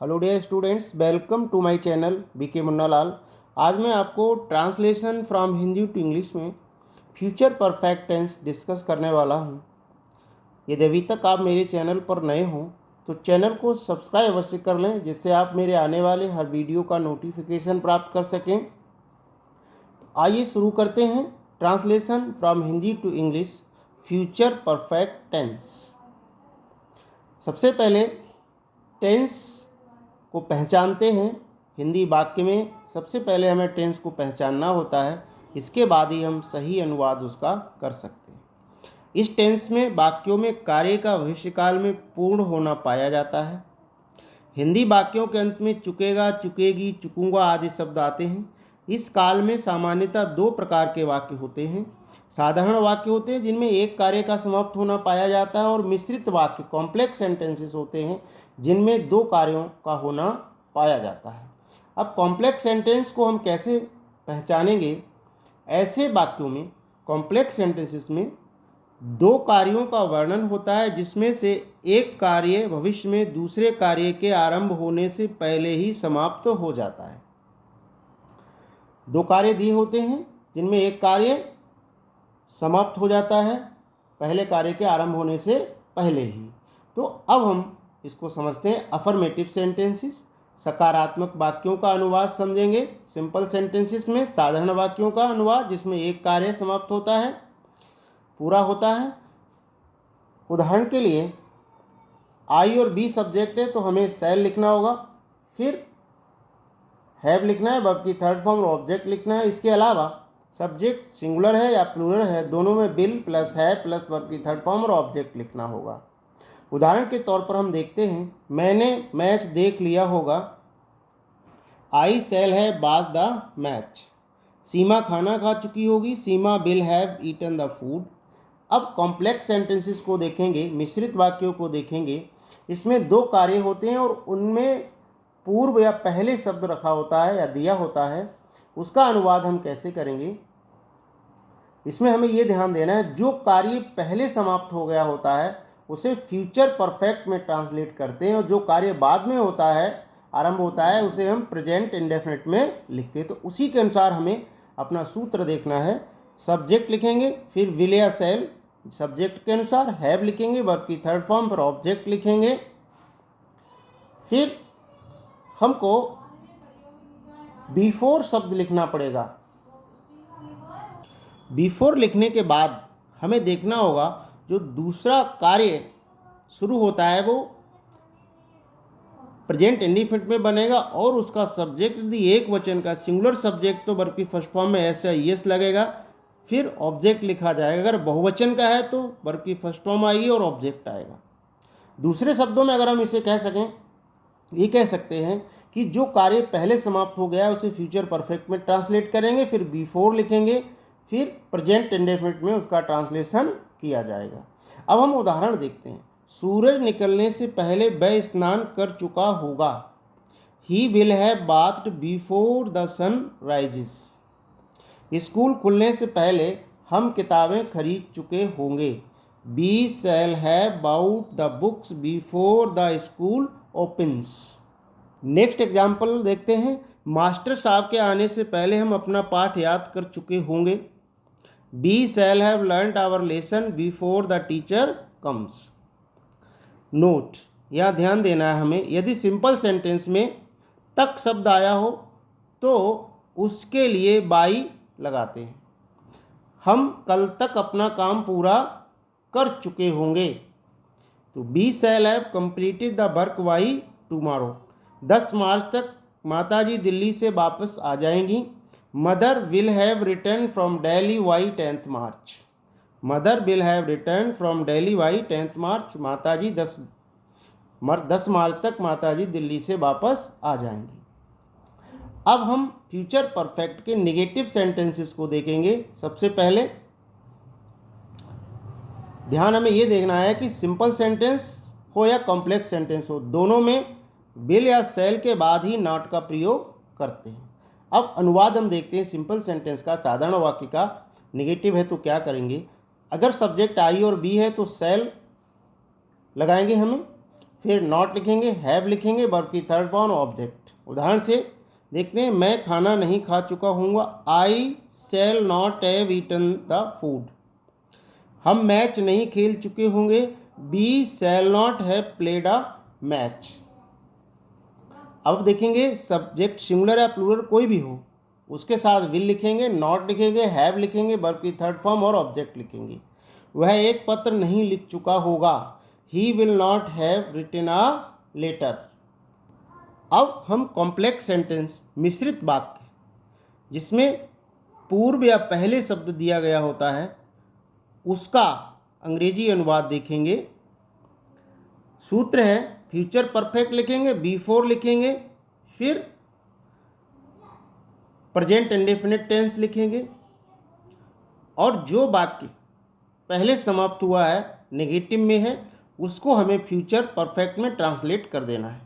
Hello dear students, welcome to my channel BK Munnalal. आज मैं आपको translation from Hindi to English में फ्यूचर परफेक्ट टेंस डिस्कस करने वाला हूं। यदि अभी तक आप मेरे चैनल पर नए हों तो चैनल को सब्सक्राइब अवश्य कर लें, जिससे आप मेरे आने वाले हर वीडियो का नोटिफिकेशन प्राप्त कर सकें। आइए शुरू करते हैं translation from Hindi to English future perfect tense. सबसे पहले टेंस को पहचानते हैं। हिंदी वाक्य में सबसे पहले हमें टेंस को पहचानना होता है, इसके बाद ही हम सही अनुवाद उसका कर सकते हैं। इस टेंस में वाक्यों में कार्य का भविष्यकाल में पूर्ण होना पाया जाता है। हिंदी वाक्यों के अंत में चुकेगा, चुकेगी, चुकूंगा आदि शब्द आते हैं। इस काल में सामान्यतः दो प्रकार के वाक्य होते हैं। साधारण वाक्य होते हैं जिनमें एक कार्य का समाप्त होना पाया जाता है, और मिश्रित वाक्य कॉम्प्लेक्स सेंटेंसेस होते हैं जिनमें दो कार्यों का होना पाया जाता है। अब कॉम्प्लेक्स सेंटेंस को हम कैसे पहचानेंगे? ऐसे वाक्यों में, कॉम्प्लेक्स सेंटेंसेस में दो कार्यों का वर्णन होता है, जिसमें से एक कार्य भविष्य में दूसरे कार्य के आरंभ होने से पहले ही समाप्त हो जाता है। दो कार्य दिए होते हैं जिनमें एक कार्य समाप्त हो जाता है पहले कार्य के आरंभ होने से पहले ही। तो अब हम इसको समझते हैं। अफर्मेटिव सेंटेंसेस, सकारात्मक वाक्यों का अनुवाद समझेंगे। सिंपल सेंटेंसेस में साधारण वाक्यों का अनुवाद जिसमें एक कार्य समाप्त होता है, पूरा होता है। उदाहरण के लिए आई और बी सब्जेक्ट है तो हमें शैल लिखना होगा, फिर हैव लिखना है, वर्ब की थर्ड फॉर्म और ऑब्जेक्ट लिखना है। इसके अलावा सब्जेक्ट सिंगुलर है या प्लूरल है, दोनों में विल प्लस है प्लस वर्ब की थर्ड फॉर्म और ऑब्जेक्ट लिखना होगा। उदाहरण के तौर पर हम देखते हैं, मैंने मैच देख लिया होगा। आई शैल है वॉच द मैच। सीमा खाना खा चुकी होगी। Seema will have eaten the food. अब कॉम्प्लेक्स सेंटेंसेस को देखेंगे, मिश्रित वाक्यों को देखेंगे। इसमें दो कार्य होते हैं और उनमें पूर्व या पहले शब्द रखा होता है या दिया होता है। उसका अनुवाद हम कैसे करेंगे? इसमें हमें यह ध्यान देना है, जो कार्य पहले समाप्त हो गया होता है उसे फ्यूचर परफेक्ट में ट्रांसलेट करते हैं, और जो कार्य बाद में होता है, आरंभ होता है, उसे हम प्रेजेंट इंडेफिनिट में लिखते हैं। तो उसी के अनुसार हमें अपना सूत्र देखना है। सब्जेक्ट लिखेंगे, फिर विल या शैल सब्जेक्ट के अनुसार, हैव लिखेंगे, वर्ब की थर्ड फॉर्म पर ऑब्जेक्ट लिखेंगे। फिर हमको बिफोर शब्द लिखना पड़ेगा। बिफोर लिखने के बाद हमें देखना होगा जो दूसरा कार्य शुरू होता है वो प्रेजेंट इंडेफिनिट में बनेगा, और उसका सब्जेक्ट यदि एक वचन का सिंगुलर सब्जेक्ट तो वर्ब की फर्स्ट फॉर्म में एस या ईएस लगेगा, फिर ऑब्जेक्ट लिखा जाएगा। अगर बहुवचन का है तो वर्ब की फर्स्ट फॉर्म आएगी और ऑब्जेक्ट आएगा। दूसरे शब्दों में अगर हम इसे कह सकें, ये कह सकते हैं कि जो कार्य पहले समाप्त हो गया है उसे फ्यूचर परफेक्ट में ट्रांसलेट करेंगे, फिर बिफोर लिखेंगे, फिर प्रेजेंट इंडेफिनिट में उसका ट्रांसलेशन किया जाएगा। अब हम उदाहरण देखते हैं। सूरज निकलने से पहले वह स्नान कर चुका होगा। He will have bathed before the sun rises. School खुलने से पहले हम किताबें खरीद चुके होंगे। We shall have bought the books before the school opens. Next example देखते हैं। मास्टर साहब के आने से पहले हम अपना पाठ याद कर चुके होंगे। We shall have learned our lesson before the teacher comes. Note, यहाँ ध्यान देना है हमें, यदि सिंपल सेंटेंस में तक शब्द आया हो तो उसके लिए बाई लगाते हैं। हम कल तक अपना काम पूरा कर चुके होंगे, तो we shall have completed the work by tomorrow. 10 मार्च तक माताजी दिल्ली से वापस आ जाएंगी। Mother will have return from Delhi by 10th March. Mother will have return from Delhi by 10th March. माताजी 10 मार्च तक माताजी दिल्ली से वापस आ जाएंगी। अब हम फ्यूचर परफेक्ट के नेगेटिव सेंटेंसेस को देखेंगे। सबसे पहले ध्यान हमें यह देखना है कि सिंपल सेंटेंस हो या कॉम्प्लेक्स सेंटेंस हो, दोनों में विल या शैल के बाद ही नॉट का प्रयोग करते हैं। अब अनुवाद हम देखते हैं सिंपल सेंटेंस का। साधारण वाक्य का नेगेटिव है तो क्या करेंगे? अगर सब्जेक्ट आई और बी है तो शैल लगाएंगे हमें, फिर नॉट लिखेंगे, हैव लिखेंगे, वर्ब की थर्ड फॉर्म ऑब्जेक्ट। उदाहरण से देखते हैं, मैं खाना नहीं खा चुका हूँगा, I shall not have eaten the food. हम मैच नहीं खेल चुके होंगे, we shall not have played a match. अब देखेंगे सब्जेक्ट सिंगुलर या प्लूरल कोई भी हो, उसके साथ विल लिखेंगे, नॉट लिखेंगे, हैव लिखेंगे, वर्ब की थर्ड फॉर्म और ऑब्जेक्ट लिखेंगे। वह एक पत्र नहीं लिख चुका होगा, he will not have written a letter. अब हम कॉम्प्लेक्स सेंटेंस, मिश्रित वाक्य, जिसमें पूर्व या पहले शब्द दिया गया होता है, उसका अंग्रेजी अनुवाद देखेंगे। सूत्र है, फ्यूचर परफेक्ट लिखेंगे, बिफोर लिखेंगे, फिर प्रेजेंट इंडेफिनिट टेंस लिखेंगे, और जो वाक्य पहले समाप्त हुआ है, नेगेटिव में है, उसको हमें फ्यूचर परफेक्ट में ट्रांसलेट कर देना है।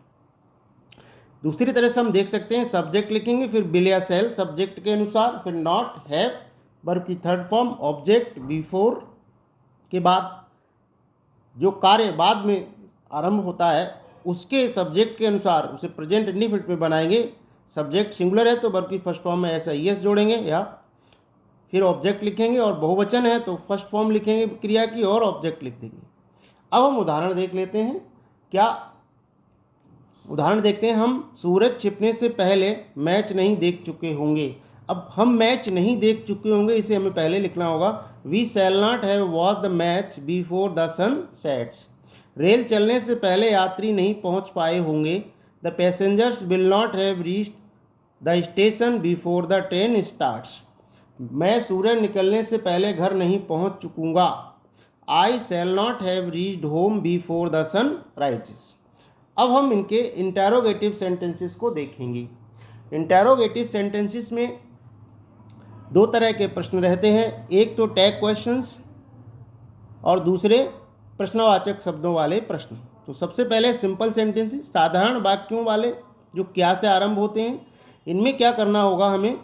दूसरी तरह से हम देख सकते हैं, सब्जेक्ट लिखेंगे, फिर विल या शैल सब्जेक्ट के अनुसार, फिर नॉट, हैव, वर्ब की थर्ड फॉर्म, ऑब्जेक्ट, बिफोर के बाद जो कार्य बाद में आरंभ होता है उसके सब्जेक्ट के अनुसार उसे प्रेजेंट इंडेफिनिट में बनाएंगे। सब्जेक्ट सिंगुलर है तो वर्ब की फर्स्ट फॉर्म में ऐसा एस जोड़ेंगे, या फिर ऑब्जेक्ट लिखेंगे, और बहुवचन है तो फर्स्ट फॉर्म लिखेंगे क्रिया की और ऑब्जेक्ट लिख देंगे। अब हम उदाहरण देख लेते हैं। क्या उदाहरण देखते हैं, हम सूरज छिपने से पहले मैच नहीं देख चुके होंगे। अब हम मैच नहीं देख चुके होंगे, इसे हमें पहले लिखना होगा, we shall not have watch the match before the sun sets. Rail चलने से पहले यात्री नहीं पहुंच पाए होंगे, the passengers will not have reached the station before the train starts. मैं सूरज निकलने से पहले घर नहीं पहुंच चुकूंगा, I shall not have reached home before the sun rises. अब हम इनके इंटेरोगेटिव सेंटेंसेस को देखेंगे। इंटेरोगेटिव सेंटेंसेस में दो तरह के प्रश्न रहते हैं, एक तो टैग क्वेश्चंस और दूसरे प्रश्नवाचक शब्दों वाले प्रश्न। तो सबसे पहले सिंपल सेंटेंसेस, साधारण वाक्यों वाले जो क्या से आरंभ होते हैं। इनमें क्या करना होगा, हमें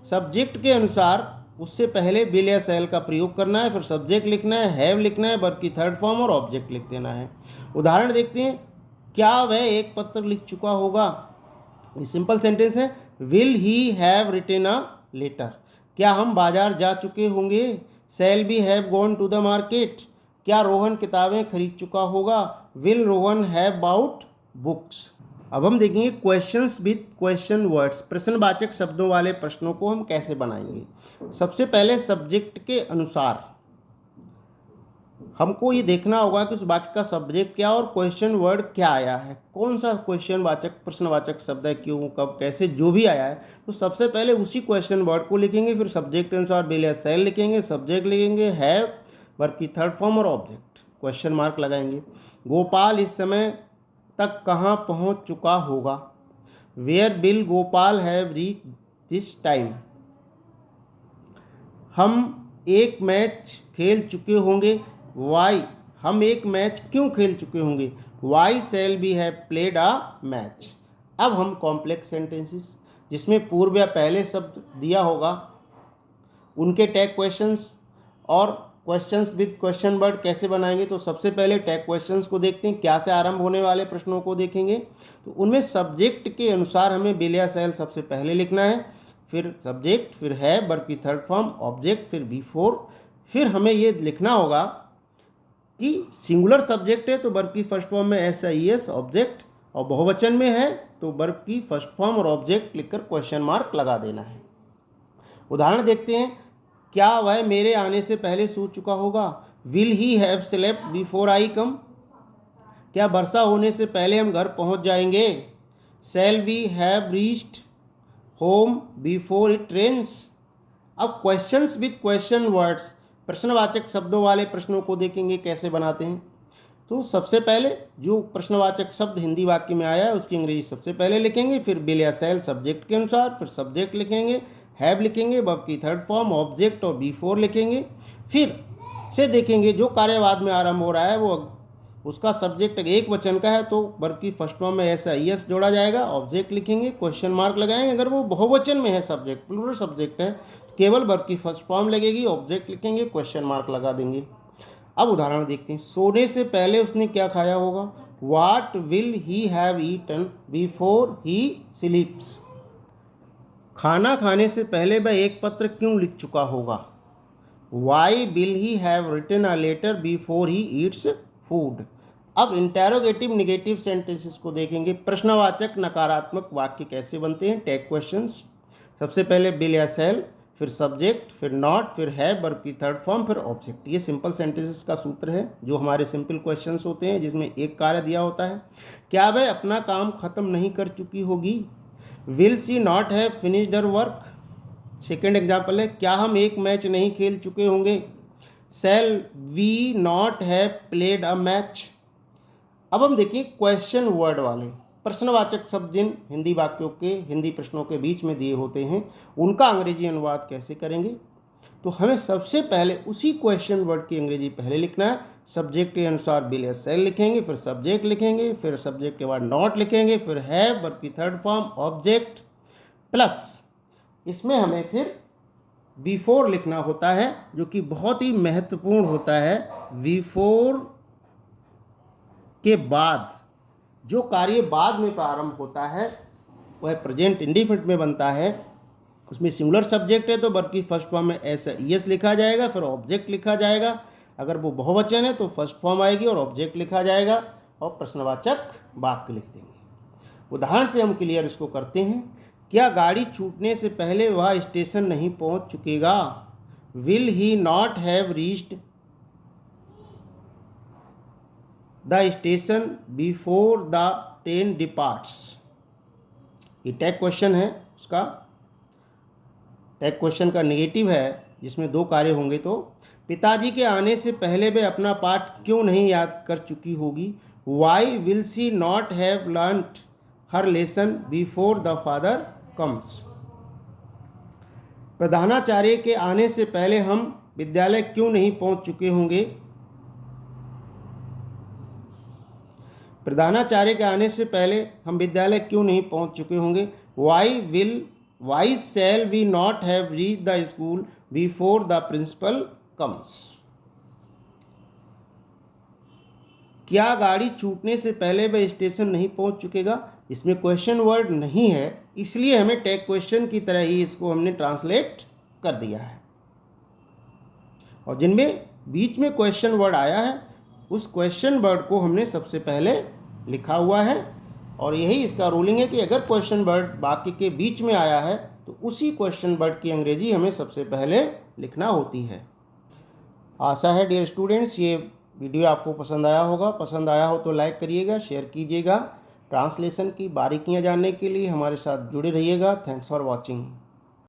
सब्जेक्ट के अनुसार उससे पहले विल या शैल का प्रयोग करना है, फिर सब्जेक्ट लिखना है, हैव लिखना है, वर्ब की थर्ड फॉर्म और ऑब्जेक्ट लिख देना है। उदाहरण देखते हैं, क्या वह एक पत्र लिख चुका होगा। ये सिंपल सेंटेंस है, will he have written a letter. क्या हम बाजार जा चुके होंगे, shall we have gone to the market. क्या रोहन किताबें खरीद चुका होगा, will Rohan have bought books. अब हम देखेंगे क्वेश्चंस विद क्वेश्चन वर्ड्स, प्रश्नवाचक शब्दों वाले प्रश्नों को हम कैसे बनाएंगे। सबसे पहले सब्जेक्ट के अनुसार हमको ये देखना होगा कि उस वाक्य का सब्जेक्ट क्या और क्वेश्चन वर्ड क्या आया है, कौन सा क्वेश्चन वाचक प्रश्नवाचक शब्द है, क्यों, कब, कैसे, जो भी आया है। तो सबसे पहले उसी क्वेश्चन वर्ड को लिखेंगे, फिर सब्जेक्ट के अनुसार विल या शैल लिखेंगे, सब्जेक्ट लिखेंगे, हैव, वर्ब की थर्ड फॉर्म और ऑब्जेक्ट, क्वेश्चन मार्क लगाएंगे। गोपाल इस समय तक कहाँ पहुँच चुका होगा, where will Gopal have reach this time. हम एक मैच खेल चुके होंगे, वाई, हम एक मैच क्यों खेल चुके होंगे, why shall we have played a match. अब हम कॉम्प्लेक्स सेंटेंसेस, जिसमें पूर्व या पहले शब्द दिया होगा, उनके टैग क्वेश्चंस और क्वेश्चंस विद क्वेश्चन वर्ड कैसे बनाएंगे। तो सबसे पहले टैग क्वेश्चंस को देखते हैं, क्या से आरंभ होने वाले प्रश्नों को देखेंगे। तो उनमें सब्जेक्ट के अनुसार हमें विल या शैल सबसे पहले लिखना है, फिर सब्जेक्ट, फिर हैव, वर्ब की थर्ड फॉर्म, ऑब्जेक्ट, फिर बिफोर। फिर हमें ये लिखना होगा कि सिंगुलर सब्जेक्ट है तो वर्ब की फर्स्ट फॉर्म में एस ऑब्जेक्ट, और बहुवचन में है तो वर्ब की फर्स्ट फॉर्म और ऑब्जेक्ट लिखकर क्वेश्चन मार्क लगा देना है। उदाहरण देखते हैं, क्या वह मेरे आने से पहले सो चुका होगा, will he have slept before I come. क्या वर्षा होने से पहले हम घर पहुंच जाएंगे, shall we have reached home before it rains. अब क्वेश्चंस विद क्वेश्चन वर्ड्स, प्रश्नवाचक शब्दों वाले प्रश्नों को देखेंगे कैसे बनाते हैं। तो सबसे पहले जो प्रश्नवाचक शब्द हिंदी वाक्य में आया है उसकी अंग्रेजी सबसे पहले लिखेंगे, फिर विल या शैल सब्जेक्ट के अनुसार, फिर सब्जेक्ट लिखेंगे, हैव लिखेंगे, वर्ब की थर्ड फॉर्म, ऑब्जेक्ट और बिफोर लिखेंगे। फिर से देखेंगे जो कार्यवाद में आरंभ हो रहा है वो उसका सब्जेक्ट एक वचन का है तो वर्ब की फर्स्ट फॉर्म में ऐसा एस जोड़ा जाएगा, ऑब्जेक्ट लिखेंगे, क्वेश्चन मार्क लगाएंगे। अगर वो बहुवचन में है सब्जेक्ट, प्लूरल सब्जेक्ट है, केवल वर्ब की फर्स्ट फॉर्म लगेगी, ऑब्जेक्ट लिखेंगे, क्वेश्चन मार्क लगा देंगे। अब उदाहरण देखते हैं, सोने से पहले उसने क्या खाया होगा, what will he have eaten before he sleeps. खाना खाने से पहले वह एक पत्र क्यों लिख चुका होगा। Why will he have written a letter before he eats food. अब इंटेरोगेटिव निगेटिव सेंटेंसेस को देखेंगे। प्रश्नवाचक नकारात्मक वाक्य कैसे बनते हैं, टैग क्वेश्चंस। सबसे पहले विल या सेल, फिर सब्जेक्ट, फिर नॉट, फिर है, वर्ब की थर्ड फॉर्म, फिर ऑब्जेक्ट। ये सिंपल सेंटेंसेस का सूत्र है जो हमारे सिंपल क्वेश्चंस होते हैं जिसमें एक कार्य दिया होता है। क्या वह अपना काम खत्म नहीं कर चुकी होगी। Will she not have finished her work. Second example है, क्या हम एक मैच नहीं खेल चुके होंगे। Shall we not have played a match. अब हम देखिए क्वेश्चन वर्ड वाले प्रश्नवाचक शब्द जिन हिंदी वाक्यों के हिंदी प्रश्नों के बीच में दिए होते हैं उनका अंग्रेजी अनुवाद कैसे करेंगे। तो हमें सबसे पहले उसी क्वेश्चन वर्ड की अंग्रेजी पहले लिखना है। सब्जेक्ट के अनुसार विल या सेल लिखेंगे, फिर सब्जेक्ट लिखेंगे, फिर सब्जेक्ट के बाद नॉट लिखेंगे, फिर है, वर्ब की थर्ड फॉर्म, ऑब्जेक्ट, प्लस इसमें हमें फिर बिफोर लिखना होता है जो कि बहुत ही महत्वपूर्ण होता है। बिफोर के बाद जो कार्य बाद में प्रारंभ होता है वह प्रेजेंट इंडिफिनिट में बनता है। उसमें सिंगुलर सब्जेक्ट है तो वर्ब की फर्स्ट फॉर्म में एस ईएस लिखा जाएगा, फिर ऑब्जेक्ट लिखा जाएगा। अगर वो बहुवचन है तो फर्स्ट फॉर्म आएगी और ऑब्जेक्ट लिखा जाएगा और प्रश्नवाचक वाक्य लिख देंगे। उदाहरण से हम क्लियर इसको करते हैं। क्या गाड़ी छूटने से पहले वह स्टेशन नहीं पहुंच चुकेगा। Will he not have reached the station before the train departs. ये टैग क्वेश्चन है, उसका टैग क्वेश्चन का नेगेटिव है जिसमें दो कार्य होंगे। तो पिताजी के आने से पहले वे अपना पाठ क्यों नहीं याद कर चुकी होगी। Why will she not have learned her lesson before the father comes. प्रधानाचार्य के आने से पहले हम विद्यालय क्यों नहीं पहुंच चुके होंगे। प्रधानाचार्य के आने से पहले हम विद्यालय क्यों नहीं पहुंच चुके होंगे। Why shall we not have reach the school before the principal comes. क्या गाड़ी छूटने से पहले वह स्टेशन नहीं पहुंच चुकेगा। इसमें क्वेश्चन वर्ड नहीं है इसलिए हमें टैग क्वेश्चन की तरह ही इसको हमने ट्रांसलेट कर दिया है। और जिनमें बीच में क्वेश्चन वर्ड आया है उस क्वेश्चन वर्ड को हमने सबसे पहले लिखा हुआ है। और यही इसका रूलिंग है कि अगर क्वेश्चन वर्ड वाक्य के बीच में आया है तो उसी क्वेश्चन वर्ड की अंग्रेजी हमें सबसे पहले लिखना होती है। आशा है डियर स्टूडेंट्स ये वीडियो आपको पसंद आया होगा। पसंद आया हो तो लाइक करिएगा, शेयर कीजिएगा। ट्रांसलेशन की बारीकियां जानने के लिए हमारे साथ जुड़े रहिएगा। Thanks for watching.